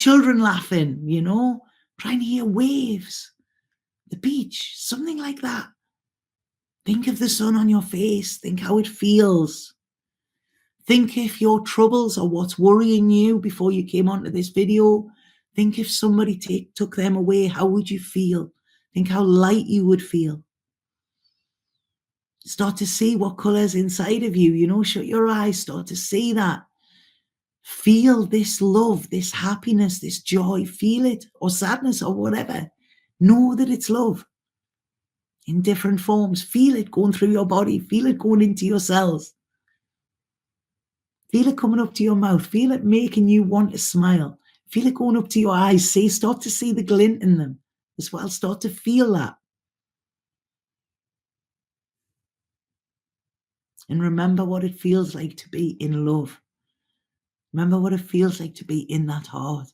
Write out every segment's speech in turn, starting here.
children laughing, you know, trying to hear waves, the beach, something like that. Think of the sun on your face. Think how it feels. Think if your troubles are what's worrying you before you came onto this video. Think if somebody took them away, how would you feel? Think how light you would feel. Start to see what colour's inside of you, you know, shut your eyes, start to see that. Feel this love, this happiness, this joy, feel it, or sadness or whatever. Know that it's love in different forms. Feel it going through your body, feel it going into your cells. Feel it coming up to your mouth, feel it making you want to smile. Feel it going up to your eyes. Start to see the glint in them as well. Start to feel that. And remember what it feels like to be in love. Remember what it feels like to be in that heart.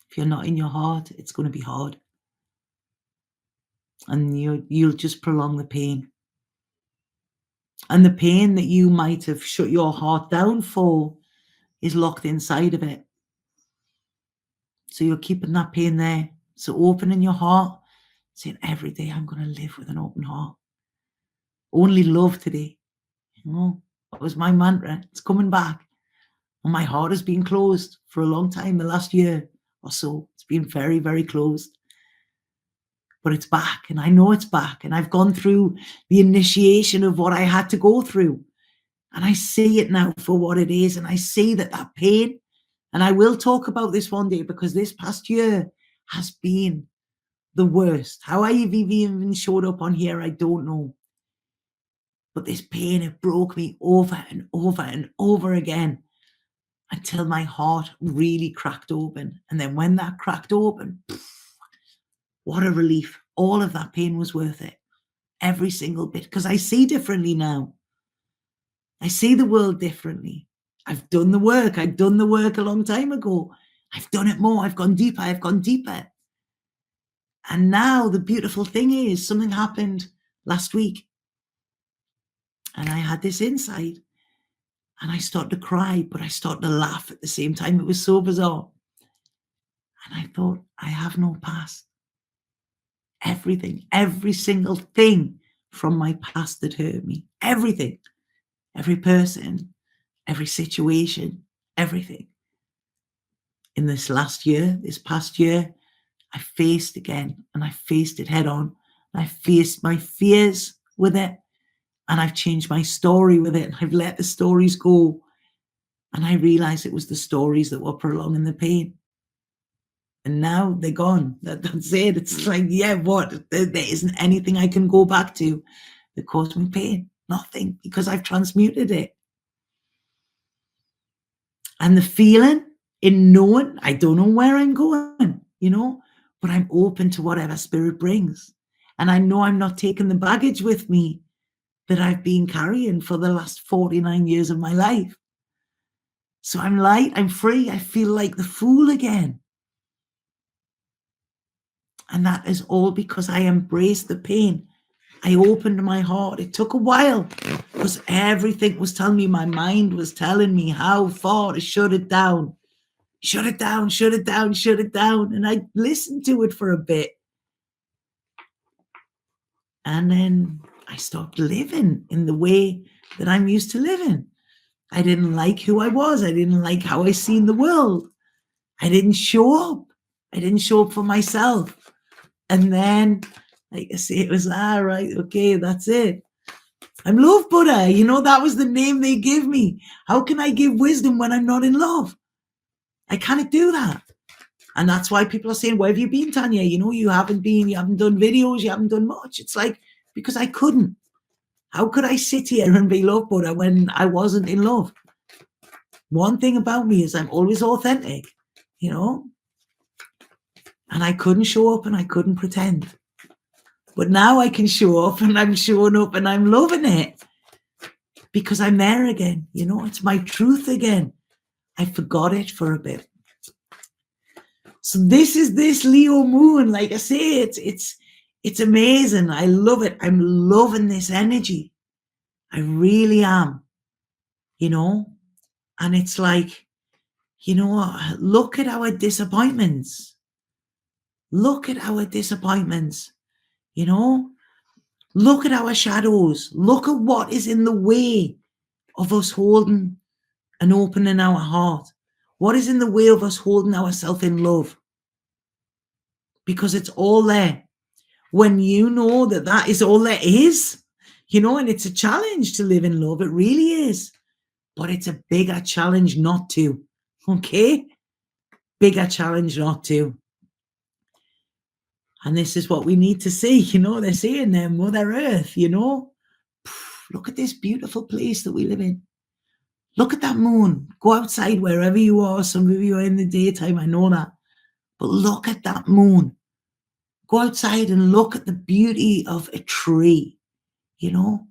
If you're not in your heart, it's going to be hard. And you'll just prolong the pain. And the pain that you might have shut your heart down for is locked inside of it. So you're keeping that pain there. So opening your heart, saying every day I'm going to live with an open heart. Only love today. You know, that was my mantra. It's coming back. And my heart has been closed for a long time, the last year or so. It's been very, very closed. But it's back, and I know it's back. And I've gone through the initiation of what I had to go through. And I see it now for what it is. And I see that pain, and I will talk about this one day, because this past year has been the worst. How I've even showed up on here, I don't know. But this pain, it broke me over and over and over again until my heart really cracked open. And then when that cracked open, what a relief. All of that pain was worth it. Every single bit. Because I see differently now. I see the world differently. I've done the work. I've done the work a long time ago. I've done it more. I've gone deeper. I've gone deeper. And now the beautiful thing is, something happened last week. And I had this insight. And I started to cry, but I started to laugh at the same time. It was so bizarre. And I thought, I have no past. Everything, every single thing from my past that hurt me, everything, every person, every situation, everything. In this last year, this past year, I faced again, and I faced it head on. I faced my fears with it, and I've changed my story with it, and I've let the stories go. And I realized it was the stories that were prolonging the pain. And now they're gone. That's it. It's like, yeah, what? There isn't anything I can go back to that caused me pain. Nothing, because I've transmuted it. And the feeling in knowing, I don't know where I'm going, you know, but I'm open to whatever spirit brings. And I know I'm not taking the baggage with me that I've been carrying for the last 49 years of my life. So I'm light, I'm free. I feel like the fool again. And that is all because I embraced the pain. I opened my heart. It took a while because everything was telling me, my mind was telling me how far to shut it down. Shut it down, shut it down, shut it down. And I listened to it for a bit. And then I stopped living in the way that I'm used to living. I didn't like who I was. I didn't like how I seen the world. I didn't show up. I didn't show up for myself. And then, like I say, it was, right, okay, that's it. I'm Love Buddha. You know, that was the name they give me. How can I give wisdom when I'm not in love? I can't do that. And that's why people are saying, where have you been, Tanya? You know, you haven't done videos, you haven't done much. It's like, because I couldn't. How could I sit here and be Love Buddha when I wasn't in love? One thing about me is I'm always authentic, you know? And I couldn't show up and I couldn't pretend. But now I can show up and I'm showing up and I'm loving it because I'm there again. You know, it's my truth again. I forgot it for a bit. So this is this Leo moon. Like I say, it's amazing. I love it. I'm loving this energy. I really am. You know, And it's like, you know, look at our disappointments. Look at our disappointments, you know. Look at our shadows. Look at what is in the way of us holding and opening our heart. What is in the way of us holding ourselves in love? Because it's all there. When you know that that is all there is, you know, and it's a challenge to live in love. It really is. But it's a bigger challenge not to. Okay? Bigger challenge not to. And this is what we need to see. You know, they're saying there, Mother Earth, you know. Look at this beautiful place that we live in. Look at that moon. Go outside wherever you are. Some of you are in the daytime, I know that. But look at that moon. Go outside and look at the beauty of a tree, you know.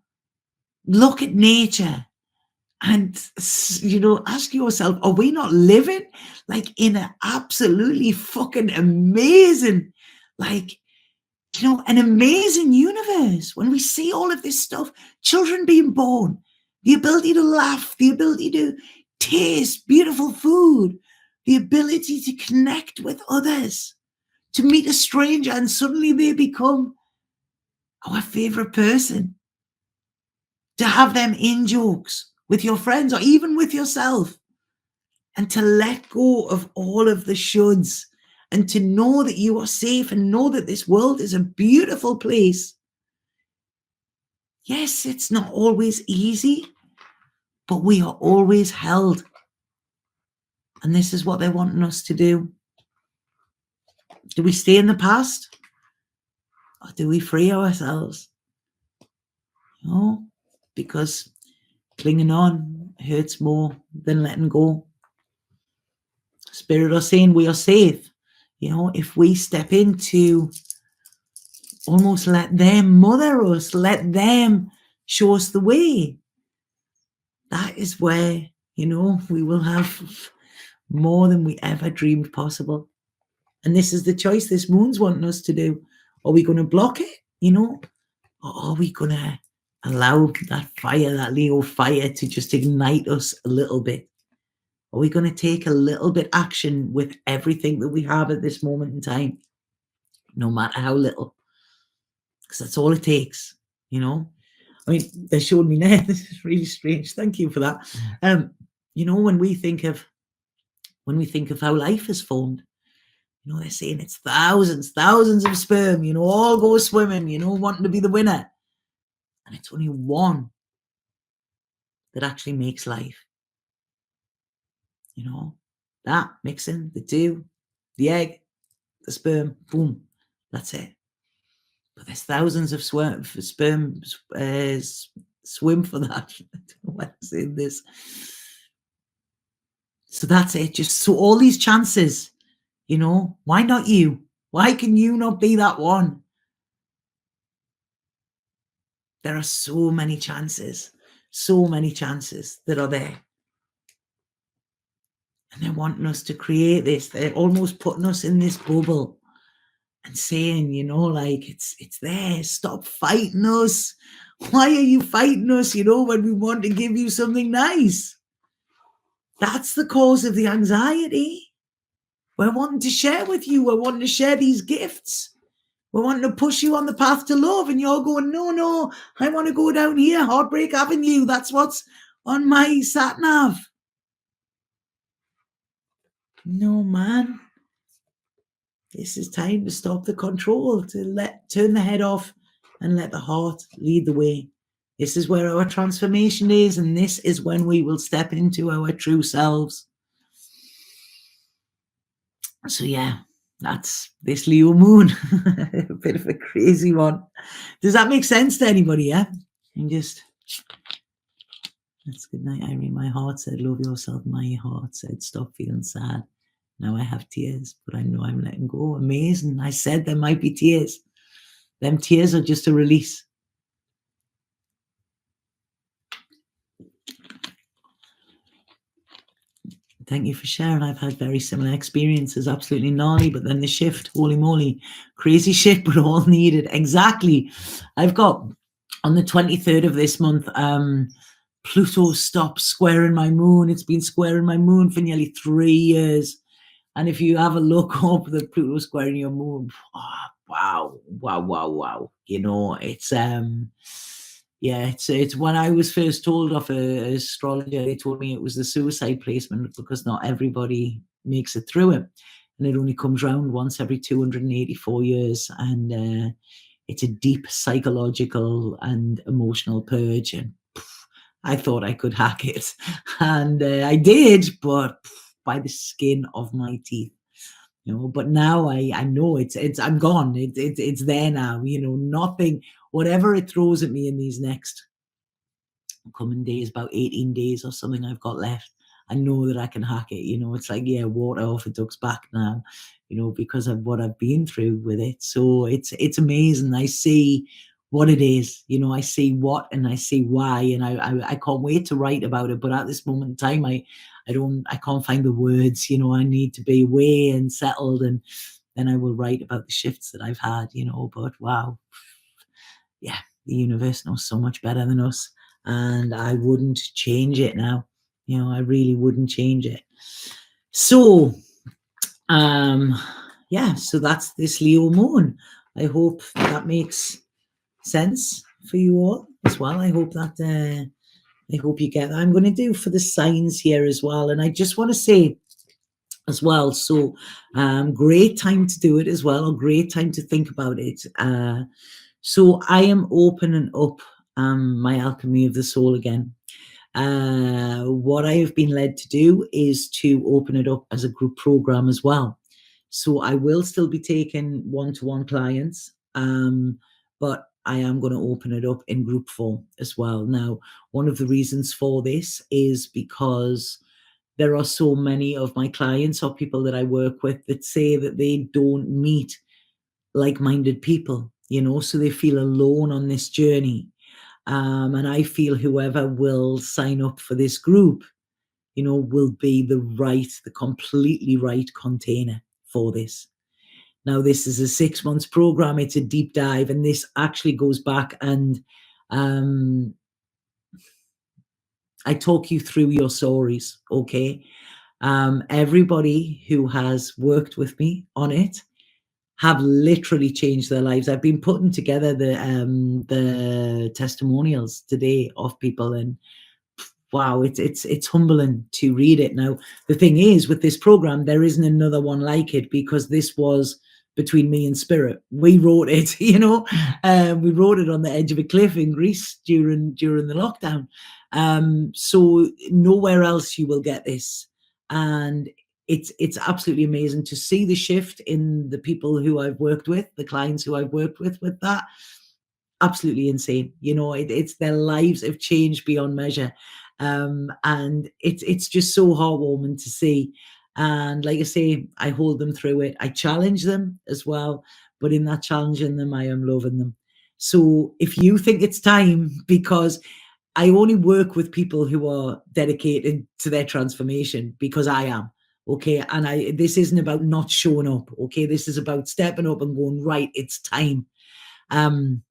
Look at nature and, you know, ask yourself, are we not living like in an absolutely fucking amazing, like, you know, an amazing universe when we see all of this stuff, children being born, the ability to laugh, the ability to taste beautiful food, the ability to connect with others, to meet a stranger and suddenly they become our favorite person, to have them in jokes with your friends or even with yourself, and to let go of all of the shoulds and to know that you are safe and know that this world is a beautiful place. Yes, it's not always easy, but we are always held. And this is what they're wanting us to do. Do we stay in the past? Or do we free ourselves? No, because clinging on hurts more than letting go. Spirit are saying we are safe. You know, if we step into almost let them mother us, let them show us the way, that is where, you know, we will have more than we ever dreamed possible. And this is the choice this moon's wanting us to do. Are we going to block it, you know, or are we going to allow that fire, that Leo fire, to just ignite us a little bit? Are we going to take a little bit action with everything that we have at this moment in time, no matter how little? Because that's all it takes, you know. I mean, they showed me there. This is really strange. Thank you for that. You know, when we think of how life is formed, you know, they're saying it's thousands of sperm, you know, all go swimming, you know, wanting to be the winner. And it's only one that actually makes life. You know, that mixing the two, the egg, the sperm, boom, that's it. But there's thousands of sperm swim for that. I don't know why I'm saying this. So that's it. Just so all these chances, you know, why not you? Why can you not be that one? There are so many chances that are there. And they're wanting us to create this. They're almost putting us in this bubble and saying, you know, like, it's there. Stop fighting us. Why are you fighting us, you know, when we want to give you something nice? That's the cause of the anxiety. We're wanting to share with you. We're wanting to share these gifts. We're wanting to push you on the path to love. And you're going, no, I want to go down here, Heartbreak Avenue. That's what's on my sat-nav. No, man. This is time to stop the control, to turn the head off and let the heart lead the way. This is where our transformation is, and this is when we will step into our true selves. So yeah, that's this Leo moon. A bit of a crazy one. Does that make sense to anybody? Yeah? That's good night, Irene. My heart said, love yourself. My heart said, stop feeling sad. Now I have tears, but I know I'm letting go. Amazing. I said there might be tears. Them tears are just a release. Thank you for sharing. I've had very similar experiences. Absolutely gnarly, but then the shift, holy moly, crazy shit, but all needed. Exactly. I've got on the 23rd of this month, Pluto stopped squaring my moon. It's been squaring my moon for nearly 3 years. And if you have a look up the Pluto squaring your moon, oh, wow, wow, wow, wow. You know, yeah, it's when I was first told off a astrologer, they told me it was the suicide placement because not everybody makes it through it. And it only comes round once every 284 years. And it's a deep psychological and emotional purge. And I thought I could hack it. And I did, but by the skin of my teeth. You know, but now I know it's I'm gone. It's there now. You know, nothing, whatever it throws at me in these next coming days, about 18 days or something I've got left, I know that I can hack it. You know, it's like, yeah, water off a duck's back now, you know, because of what I've been through with it. So it's amazing. I see what it is, you know, I see what and I see why, and I can't wait to write about it. But at this moment in time, I can't find the words, you know. I need to be away and settled, and then I will write about the shifts that I've had, you know. But wow, yeah, the universe knows so much better than us, and I wouldn't change it now. You know, I really wouldn't change it. So, yeah, so that's this Leo moon. I hope that makes sense for you all as well. I hope you get that. I'm going to do for the signs here as well, and I just want to say as well. So, great time to do it as well, or great time to think about it. So I am opening up my alchemy of the soul again. What I have been led to do is to open it up as a group program as well. So I will still be taking one-to-one clients, but I am going to open it up in group form as well. Now, one of the reasons for this is because there are so many of my clients or people that I work with that say that they don't meet like-minded people, you know, so they feel alone on this journey. And I feel whoever will sign up for this group, you know, will be the completely right container for this. Now, this is a 6 months program. It's a deep dive, and this actually goes back and I talk you through your stories, okay? Everybody who has worked with me on it have literally changed their lives. I've been putting together the testimonials today of people, and wow, it's humbling to read it. Now, the thing is, with this program, there isn't another one like it, because this was between me and Spirit. We wrote it, you know. We wrote it on the edge of a cliff in Greece during the lockdown. So nowhere else you will get this, and it's absolutely amazing to see the shift in the people who I've worked with, the clients who I've worked with that. Absolutely insane. You know, it's their lives have changed beyond measure. And it's just so heartwarming to see. And like I say, I hold them through it. I challenge them as well, but in that challenging them, I am loving them. So if you think it's time, because I only work with people who are dedicated to their transformation, because I am. Okay. And this isn't about not showing up. Okay. This is about stepping up and going, right, it's time. And,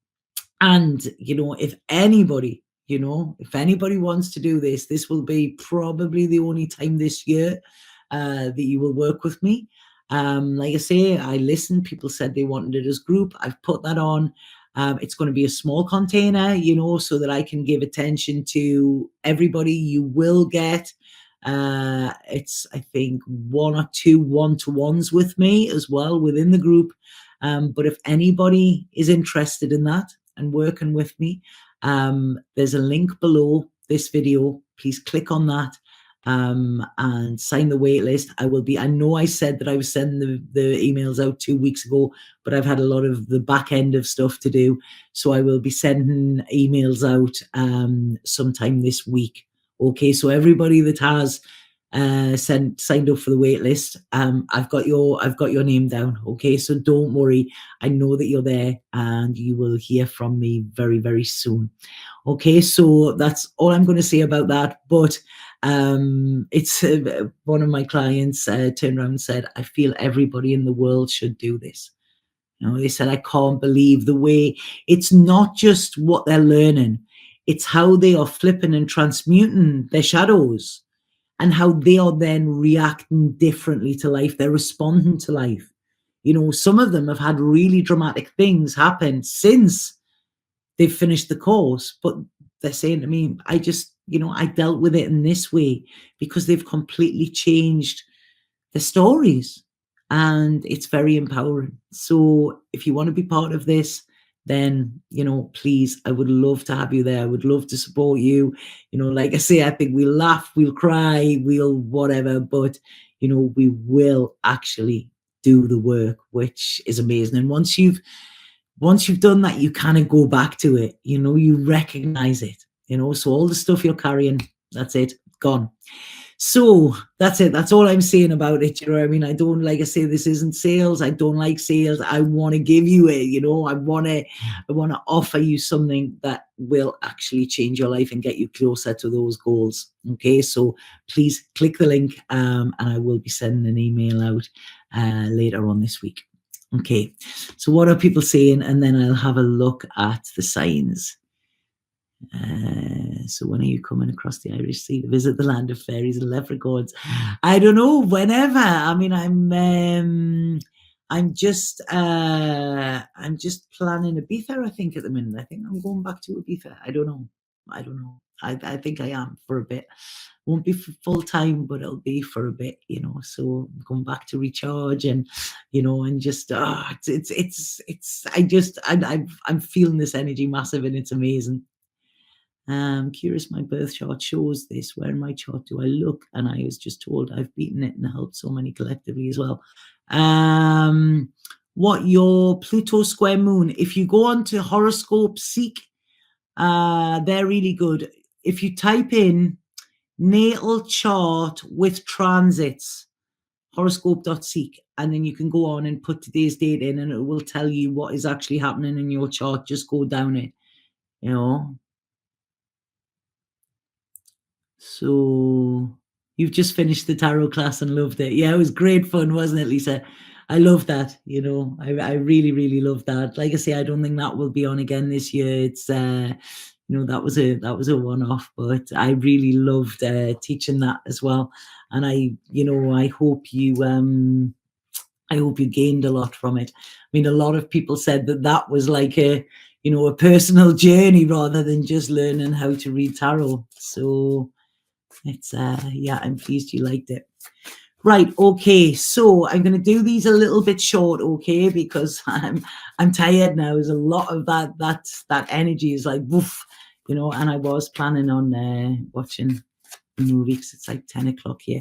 you know, if anybody wants to do this, this will be probably the only time this year that you will work with me. Like I say, I listened. People said they wanted it as group. I've put that on. It's going to be a small container, you know, so that I can give attention to everybody. You will get, it's, I think, 1 or 2 one-to-ones with me as well within the group. But if anybody is interested in that and working with me, there's a link below this video. Please click on that and sign the wait list. I know I said that I was sending the emails out 2 weeks ago, but I've had a lot of the back end of stuff to do. So I will be sending emails out sometime this week. Okay, so everybody that has signed up for the wait list, I've got your name down. Okay, so don't worry. I know that you're there, and you will hear from me very, very soon. Okay, so that's all I'm going to say about that. But it's one of my clients turned around and said, I feel everybody in the world should do this. You know, they said, I can't believe the way it's not just what they're learning, It's how they are flipping and transmuting their shadows, and how they are then reacting differently to life. They're responding to life. You know, some of them have had really dramatic things happen since they've finished the course, but they're saying to me, I just, I dealt with it in this way because they've completely changed the stories, and it's very empowering. So if you want to be part of this, then, please, I would love to have you there. I would love to support you. Like I say, I think we'll laugh, we'll cry, we'll whatever, but, we will actually do the work, which is amazing. And once you've done that, you kind of go back to it, you recognize it, so all the stuff you're carrying, that's it, gone. So that's it. That's all I'm saying about it. You know what I mean? I don't, like I say, this isn't sales. I don't like sales. I want to give you it. I want to offer you something that will actually change your life and get you closer to those goals. Okay. So please click the link, and I will be sending an email out later on this week. Okay. So what are people saying? And then I'll have a look at the signs. So when are you coming across the Irish Sea to visit the land of fairies and leprechauns? I don't know, whenever. I mean, I'm just planning Ibiza, I think, at the minute. I think I'm going back to Ibiza. I don't know. I think I am for a bit. Won't be for full time, but it'll be for a bit, so I'm going back to recharge, and and just I'm feeling this energy massive, and it's amazing. Curious, my birth chart shows this. Where in my chart do I look? And I was just told I've beaten it and helped so many collectively as well. What your Pluto square moon? If you go on to Horoscope Seek, they're really good. If you type in natal chart with transits, horoscope.seek, and then you can go on and put today's date in, and it will tell you what is actually happening in your chart. Just go down it, So you've just finished the tarot class and loved it. Yeah, it was great fun, wasn't it, Lisa? I love that. I really, really love that. Like I say, I don't think that will be on again this year. It's that was a one-off, but I really loved teaching that as well. And I hope you gained a lot from it. I mean, a lot of people said that was like a personal journey rather than just learning how to read tarot. So it's I'm pleased you liked it. Right, okay, so I'm going to do these a little bit short, okay, because I'm tired now. There's a lot of that energy is like woof, and I was planning on watching the movie because it's like 10 o'clock here.